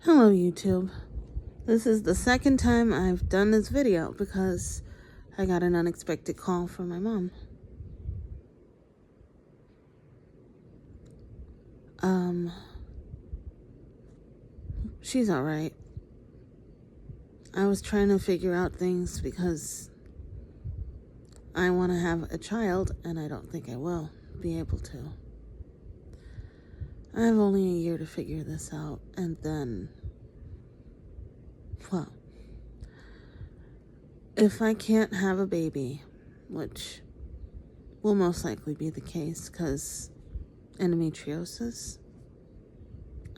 Hello YouTube. This is the second time I've done this video because I got an unexpected call from my mom. She's alright. I was trying to figure out things because I want to have a child and I don't think I will be able to. I have only a year to figure this out and then, well, if I can't have a baby, which will most likely be the case because endometriosis,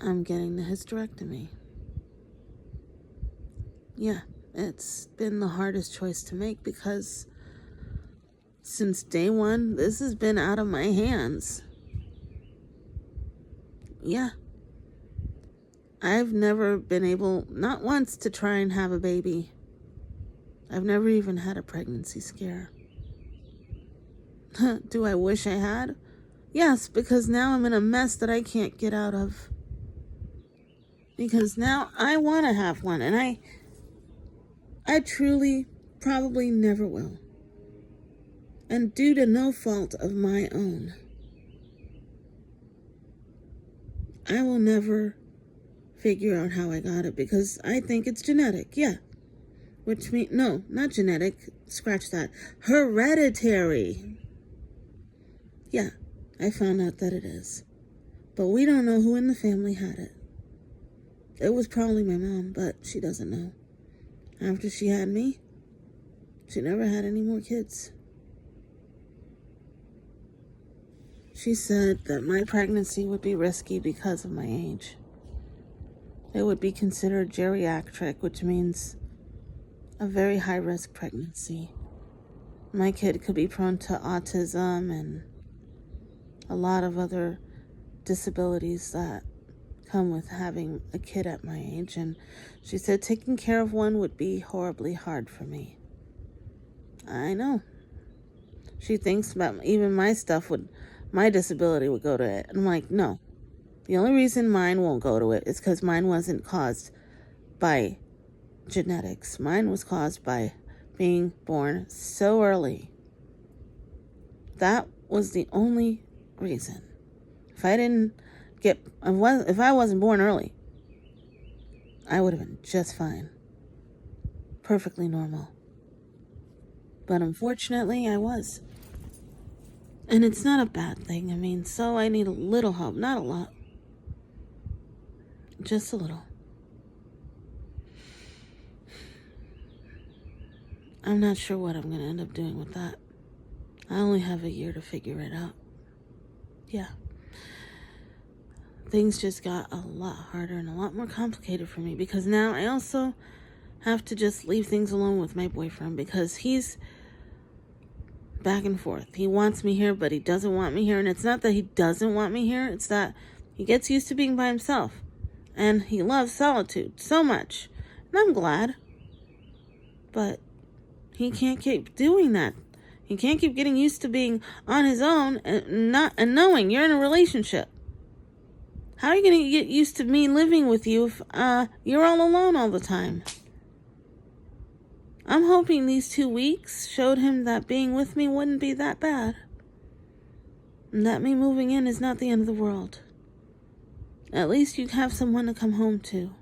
I'm getting the hysterectomy. Yeah, it's been the hardest choice to make because since day one, this has been out of my hands. Yeah. I've never been able, not once, to try and have a baby. I've never even had a pregnancy scare. Do I wish I had? Yes, because now I'm in a mess that I can't get out of. Because now I want to have one, and I truly probably never will. And due to no fault of my own, I will never figure out how I got it because I think it's genetic, yeah. Which means, no, not genetic, scratch that. Hereditary. Yeah, I found out that it is. But we don't know who in the family had it. It was probably my mom, but she doesn't know. After she had me, she never had any more kids. She said that my pregnancy would be risky because of my age. It would be considered geriatric, which means a very high-risk pregnancy. My kid could be prone to autism and a lot of other disabilities that come with having a kid at my age. And she said taking care of one would be horribly hard for me. I know. She thinks about even my disability would go to it. I'm like, no. The only reason mine won't go to it is because mine wasn't caused by genetics. Mine was caused by being born so early. That was the only reason. If I wasn't born early, I would have been just fine. Perfectly normal. But unfortunately, I was. And it's not a bad thing. I mean, so I need a little help, not a lot. Just a little. I'm not sure what I'm going to end up doing with that. I only have a year to figure it out. Yeah. Things just got a lot harder and a lot more complicated for me because now I also have to just leave things alone with my boyfriend because he's back and forth. He wants me here, but he doesn't want me here. And it's not that he doesn't want me here. It's that he gets used to being by himself. And he loves solitude so much. And I'm glad. But he can't keep doing that. He can't keep getting used to being on his own and knowing you're in a relationship. How are you going to get used to me living with you if you're all alone all the time? I'm hoping these 2 weeks showed him that being with me wouldn't be that bad. And that me moving in is not the end of the world. At least you have someone to come home to.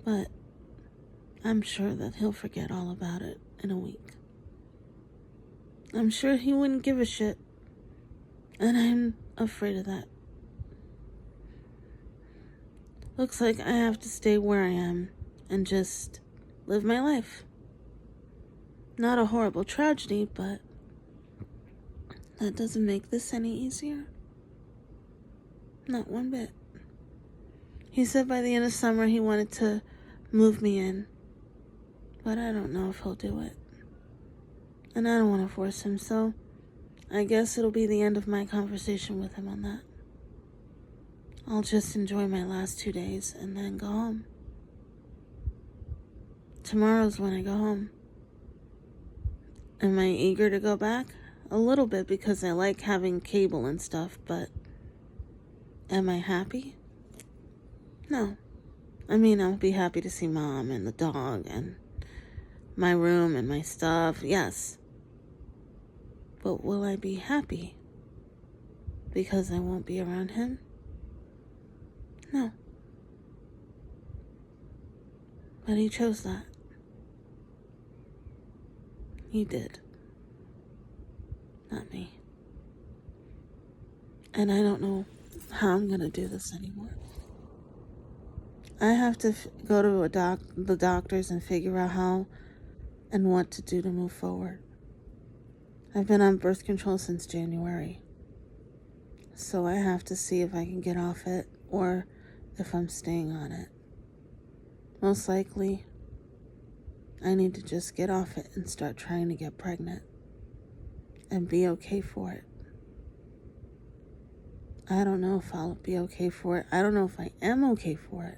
But I'm sure that he'll forget all about it in a week. I'm sure he wouldn't give a shit. And I'm afraid of that. Looks like I have to stay where I am and just live my life. Not a horrible tragedy, but that doesn't make this any easier. Not one bit. He said by the end of summer he wanted to move me in, but I don't know if he'll do it. And I don't want to force him, so I guess it'll be the end of my conversation with him on that. I'll just enjoy my last 2 days and then go home. Tomorrow's when I go home. Am I eager to go back? A little bit because I like having cable and stuff, but am I happy? No. I mean, I'll be happy to see Mom and the dog and my room and my stuff, yes. But will I be happy because I won't be around him? No. But he chose that. He did. Not me. And I don't know how I'm going to do this anymore. I have to go to the doctors and figure out how and what to do to move forward. I've been on birth control since January. So I have to see if I can get off it or if I'm staying on it. Most likely, I need to just get off it and start trying to get pregnant and be okay for it. I don't know if I'll be okay for it. I don't know if I am okay for it.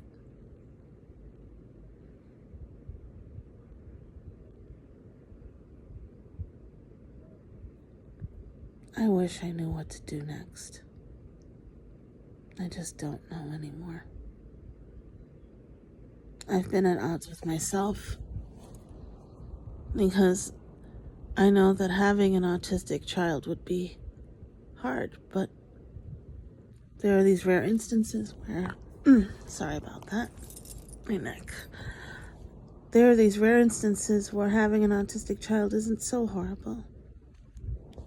I wish I knew what to do next. I just don't know anymore. I've been at odds with myself because I know that having an autistic child would be hard, but there are these rare instances where, sorry about that, my neck. There are these rare instances where having an autistic child isn't so horrible.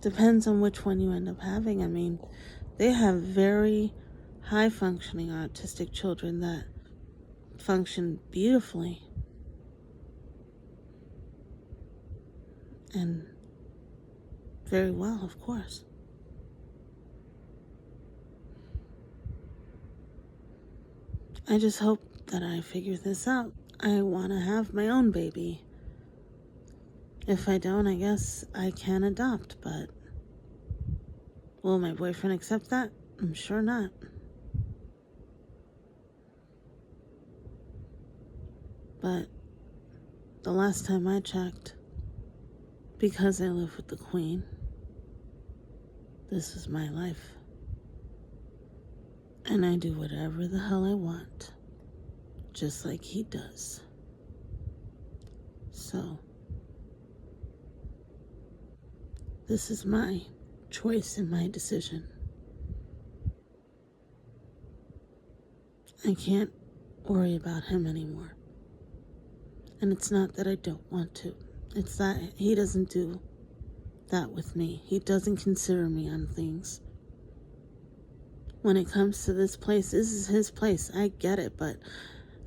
Depends on which one you end up having. I mean, they have very high functioning autistic children that function beautifully. And very well, of course. I just hope that I figure this out. I want to have my own baby. If I don't, I guess I can adopt, but will my boyfriend accept that? I'm sure not. But the last time I checked, because I live with the Queen, this is my life. And I do whatever the hell I want, just like he does. So, this is my choice and my decision. I can't worry about him anymore. And it's not that I don't want to. It's that he doesn't do that with me. He doesn't consider me on things. When it comes to this place, this is his place. I get it, but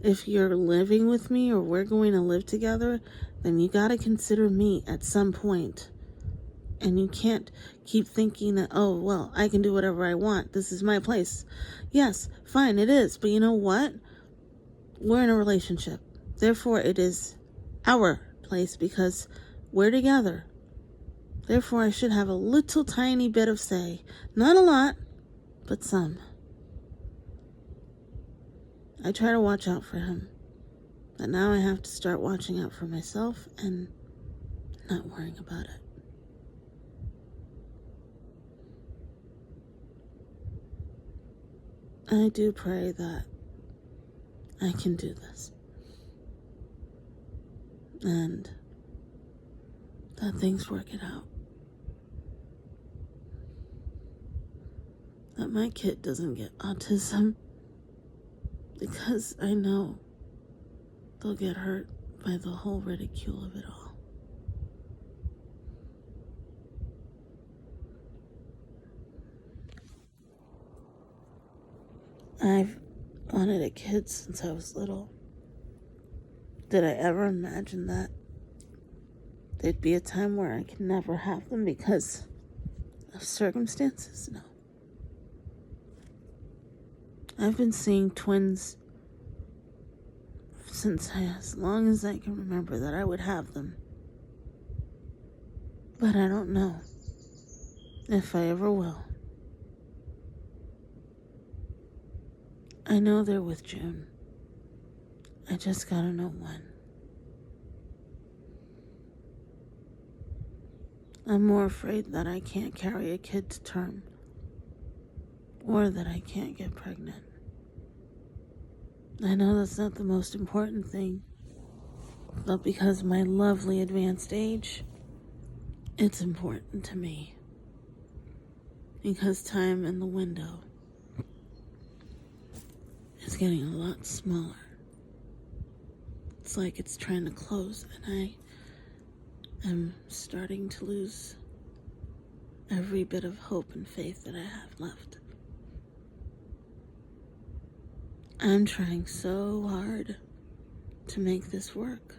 if you're living with me or we're going to live together, then you got to consider me at some point. And you can't keep thinking that, oh, well, I can do whatever I want. This is my place. Yes, fine, it is. But you know what? We're in a relationship. Therefore, it is our place because we're together. Therefore, I should have a little tiny bit of say. Not a lot, but some. I try to watch out for him. But now I have to start watching out for myself and not worrying about it. I do pray that I can do this. And that things work it out. That my kid doesn't get autism, because I know they'll get hurt by the whole ridicule of it all. I've wanted a kid since I was little. Did I ever imagine that there'd be a time where I could never have them because of circumstances? No. I've been seeing twins since as long as I can remember that I would have them. But I don't know if I ever will. I know they're with June. I just gotta know when. I'm more afraid that I can't carry a kid to term, or that I can't get pregnant. I know that's not the most important thing, but because of my lovely advanced age, it's important to me. Because time in the window is getting a lot smaller. It's like it's trying to close, and I am starting to lose every bit of hope and faith that I have left. I'm trying so hard to make this work.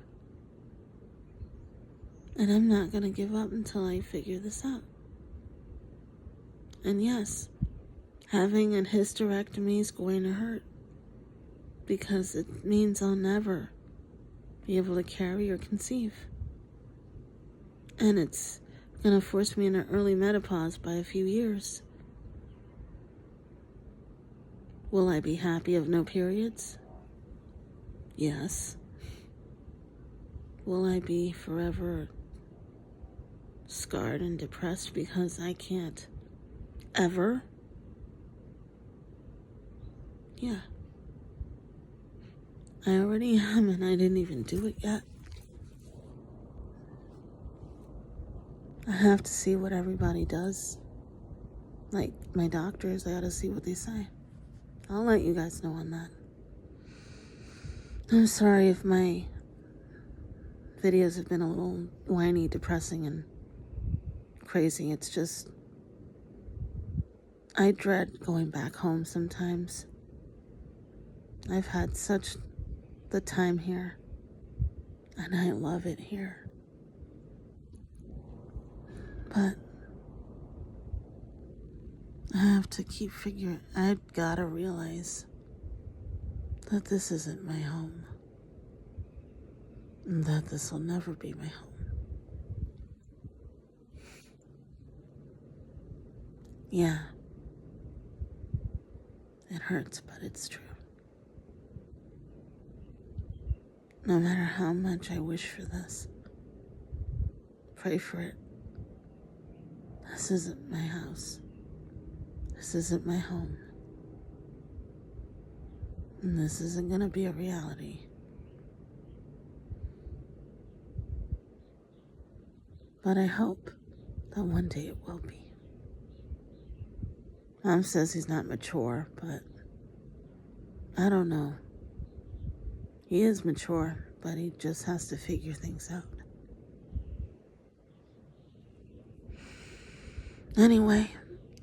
And I'm not going to give up until I figure this out. And yes, having a hysterectomy is going to hurt, because it means I'll never be able to carry or conceive. And it's going to force me into early menopause by a few years. Will I be happy of no periods? Yes. Will I be forever scarred and depressed because I can't ever? Yeah. I already am, and I didn't even do it yet. I have to see what everybody does. Like my doctors, I gotta see what they say. I'll let you guys know on that. I'm sorry if my videos have been a little whiny, depressing, and crazy. It's just, I dread going back home sometimes. I've had such the time here, and I love it here. But I have to keep figuring, I've gotta realize that this isn't my home, and that this will never be my home. Yeah, it hurts, but it's true. No matter how much I wish for this, pray for it. This isn't my house. This isn't my home. And this isn't gonna be a reality. But I hope that one day it will be. Mom says he's not mature, but I don't know. He is mature, but he just has to figure things out. Anyway,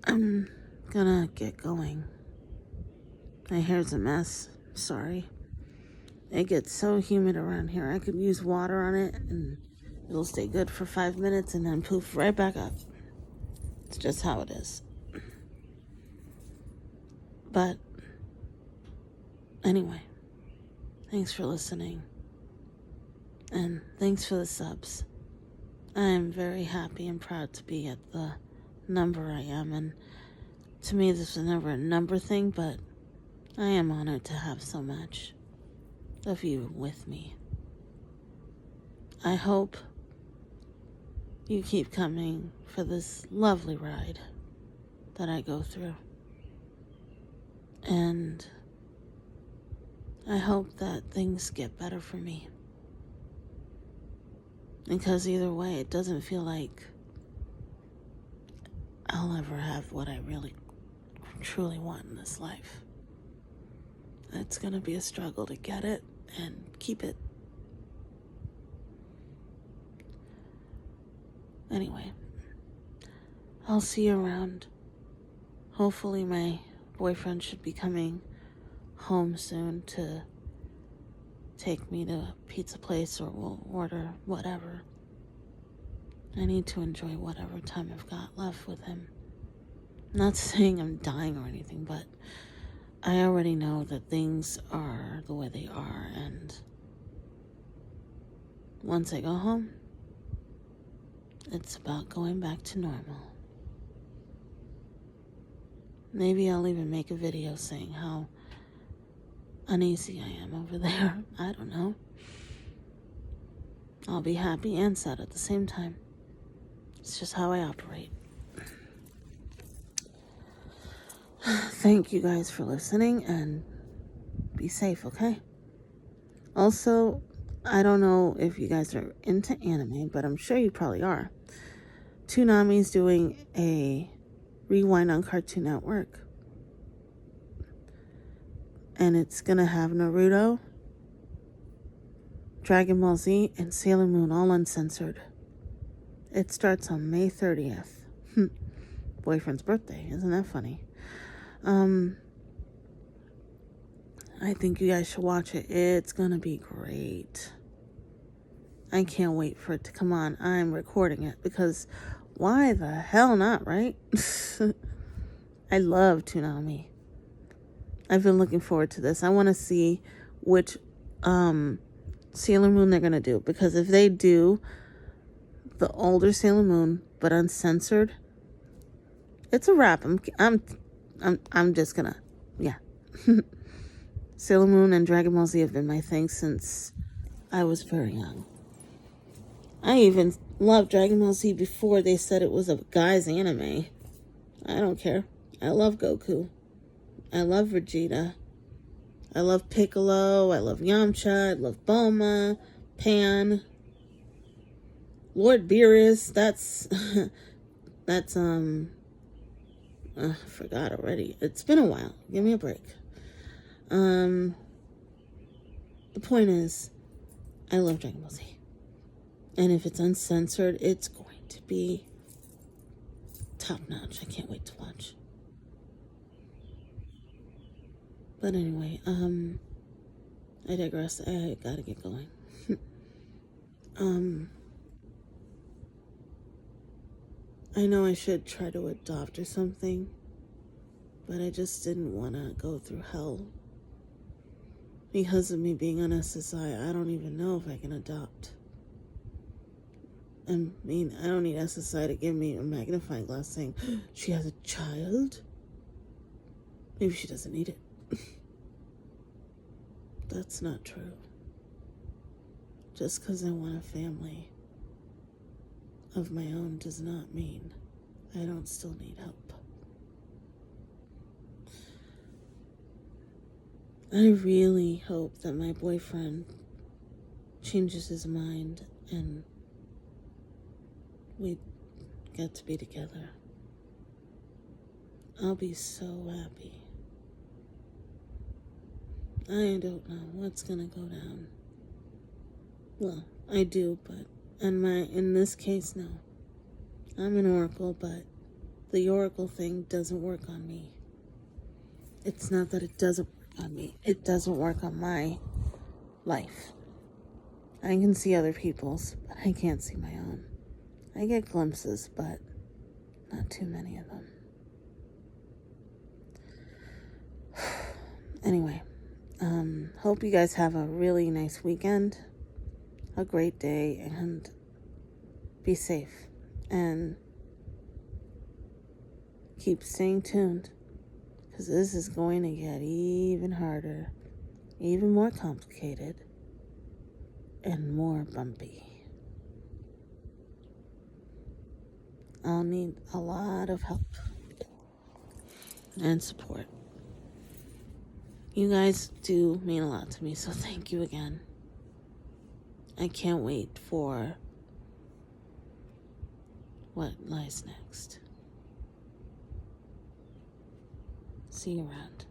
I'm gonna get going. My hair's a mess. Sorry. It gets so humid around here. I could use water on it and it'll stay good for 5 minutes and then poof right back up. It's just how it is. But anyway, thanks for listening. And thanks for the subs. I am very happy and proud to be at the number I am. And to me, this was never a number thing, but I am honored to have so much of you with me. I hope you keep coming for this lovely ride that I go through. And I hope that things get better for me. Because either way, it doesn't feel like I'll ever have what I really, truly want in this life. It's gonna be a struggle to get it and keep it. Anyway, I'll see you around. Hopefully my boyfriend should be coming home soon to take me to a pizza place, or we'll order whatever. I need to enjoy whatever time I've got left with him. Not saying I'm dying or anything, but I already know that things are the way they are, and once I go home, it's about going back to normal. Maybe I'll even make a video saying how uneasy I am over there. I don't know. I'll be happy and sad at the same time. It's just how I operate. Thank you guys for listening, and be safe, okay? Also, I don't know if you guys are into anime, but I'm sure you probably are. Toonami's doing a rewind on Cartoon Network. And it's going to have Naruto, Dragon Ball Z, and Sailor Moon all uncensored. It starts on May 30th. Boyfriend's birthday. Isn't that funny? I think you guys should watch it. It's going to be great. I can't wait for it to come on. I'm recording it because why the hell not, right? I love Toonami. I've been looking forward to this. I want to see which Sailor Moon they're going to do, because if they do the older Sailor Moon but uncensored, it's a wrap. I'm just going to, yeah. Sailor Moon and Dragon Ball Z have been my thing since I was very young. I even loved Dragon Ball Z before they said it was a guy's anime. I don't care. I love Goku. I love Vegeta. I love Piccolo. I love Yamcha. I love Bulma. Pan. Lord Beerus. I forgot already. It's been a while. Give me a break. The point is, I love Dragon Ball Z. And if it's uncensored, it's going to be top notch. I can't wait to watch. But anyway, I digress. I gotta get going. I know I should try to adopt or something, but I just didn't want to go through hell. Because of me being on SSI, I don't even know if I can adopt. I mean, I don't need SSI to give me a magnifying glass saying she has a child. Maybe she doesn't need it. That's not true. Just because I want a family of my own does not mean I don't still need help. I really hope that my boyfriend changes his mind and we get to be together. I'll be so happy. I don't know what's gonna go down. Well, I do, but in this case, no. I'm an oracle, but the oracle thing doesn't work on me. It's not that it doesn't work on me. It doesn't work on my life. I can see other people's, but I can't see my own. I get glimpses, but not too many of them. Anyway, hope you guys have a really nice weekend, a great day, and be safe. And keep staying tuned, because this is going to get even harder, even more complicated, and more bumpy. I'll need a lot of help and support. You guys do mean a lot to me, so thank you again. I can't wait for what lies next. See you around.